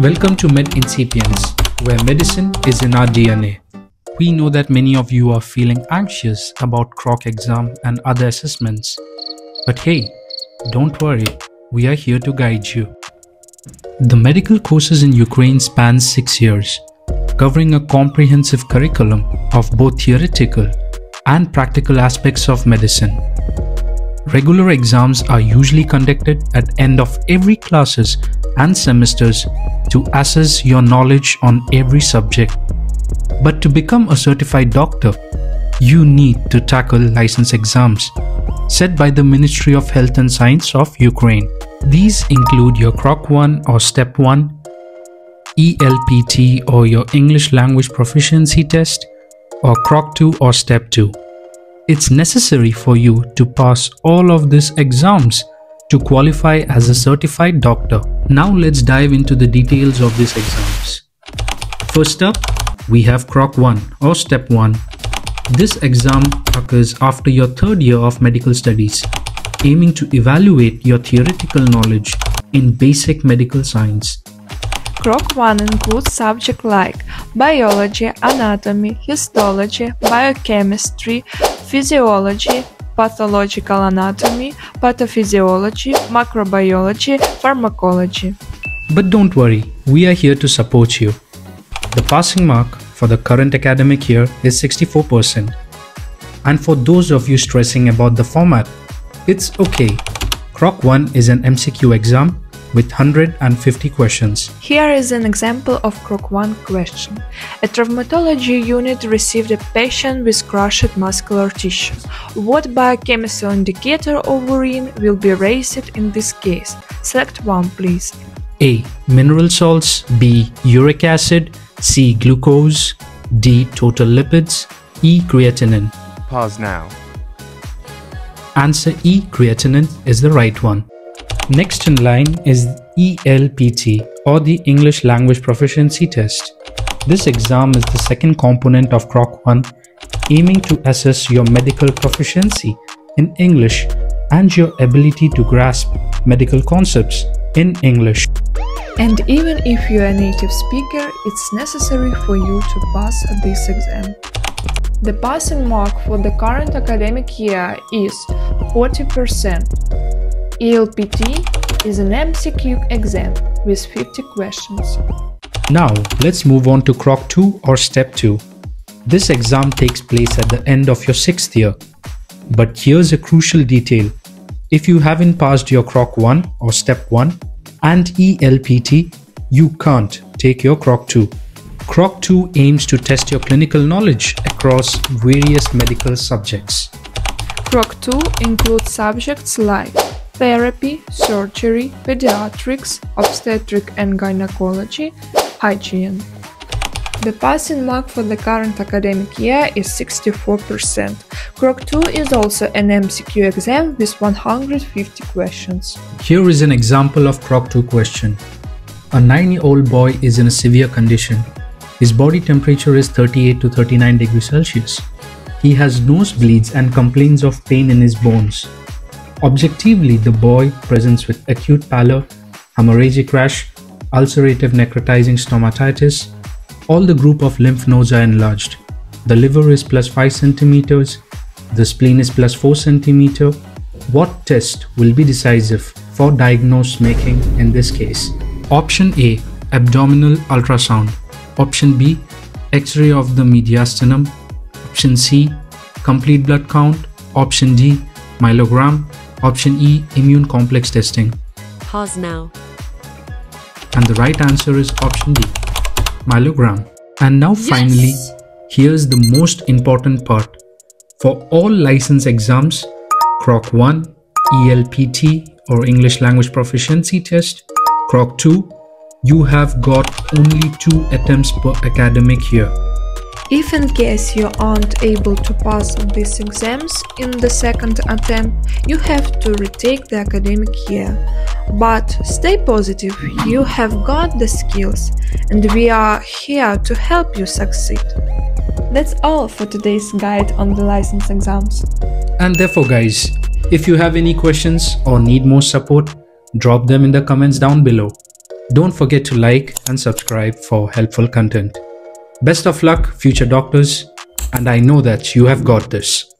Welcome to Med Incipients, where medicine is in our DNA. We know that many of you are feeling anxious about KROK exam and other assessments. But hey, don't worry, we are here to guide you. The medical courses in Ukraine span 6 years, covering a comprehensive curriculum of both theoretical and practical aspects of medicine. Regular exams are usually conducted at end of every classes and semesters to assess your knowledge on every subject. But to become a certified doctor, you need to tackle license exams set by the Ministry of Health and Science of Ukraine. These include your KROK-1 or Step 1, ELPT or your English Language Proficiency Test, or KROK-2 or Step 2. It's necessary for you to pass all of these exams to qualify as a certified doctor. Now let's dive into the details of these exams. First up, we have KROK-1 or Step 1. This exam occurs after your third year of medical studies, aiming to evaluate your theoretical knowledge in basic medical science. KROK-1 includes subjects like biology, anatomy, histology, biochemistry, physiology, pathological anatomy, pathophysiology, microbiology, pharmacology. But don't worry, we are here to support you. The passing mark for the current academic year is 64%. And for those of you stressing about the format, it's okay. KROK-1 is an MCQ exam with 150 questions. Here is an example of KROK-1 question. A traumatology unit received a patient with crushed muscular tissue. What biochemical indicator of urine will be raised in this case? Select one, please. A. Mineral salts. B. Uric acid. C. Glucose. D. Total lipids. E. Creatinine. Pause now. Answer E. Creatinine is the right one. Next in line is ELPT or the English Language Proficiency Test. This exam is the second component of KROK-1, aiming to assess your medical proficiency in English and your ability to grasp medical concepts in English. And even if you are a native speaker, it's necessary for you to pass this exam. The passing mark for the current academic year is 40%. ELPT is an MCQ exam with 50 questions. Now let's move on to KROK-2 or Step 2. This exam takes place at the end of your 6th year. But here's a crucial detail. If you haven't passed your KROK-1 or Step 1 and ELPT, you can't take your KROK-2. KROK-2 aims to test your clinical knowledge across various medical subjects. KROK-2 includes subjects like therapy, surgery, pediatrics, obstetric and gynecology, hygiene. The passing mark for the current academic year is 64%. KROK-2 is also an MCQ exam with 150 questions. Here is an example of KROK-2 question. A 9-year-old boy is in a severe condition. His body temperature is 38 to 39 degrees Celsius. He has nosebleeds and complains of pain in his bones. Objectively, the boy presents with acute pallor, hemorrhagic rash, ulcerative necrotizing stomatitis. All the group of lymph nodes are enlarged. The liver is plus 5 cm. The spleen is plus 4 cm. What test will be decisive for diagnosis making in this case? Option A. Abdominal ultrasound. Option B. X-ray of the mediastinum. Option C. Complete blood count. Option D. Myelogram. Option E. Immune complex testing. Pause now. And the right answer is option D. Myelogram. And now finally, here's the most important part. For all license exams, KROK-1, ELPT or English Language Proficiency Test, KROK-2, you have got only 2 attempts per academic year. If in case you aren't able to pass these exams in the second attempt, you have to retake the academic year. But stay positive, you have got the skills, and we are here to help you succeed. That's all for today's guide on the license exams. And therefore guys, if you have any questions or need more support, drop them in the comments down below. Don't forget to like and subscribe for helpful content. Best of luck, future doctors, and I know that you have got this.